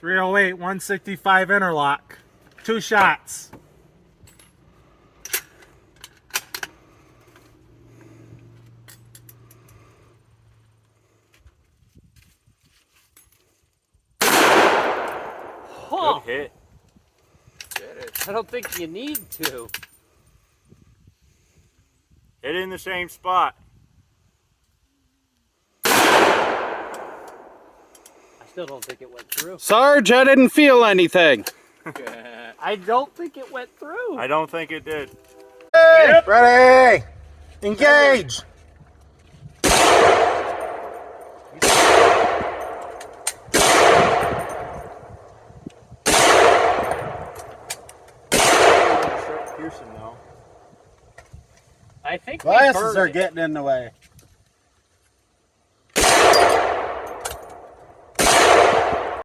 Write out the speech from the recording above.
308, 165 interlock. 2 shots. Huh. Good hit. I don't think you need to. Hit it in the same spot. I still don't think it went through. Sarge, I didn't feel anything. I don't think it went through. I don't think it did. Hey, yep. Ready, engage. Pearson though. I think Glasses we burned are it. getting in the way.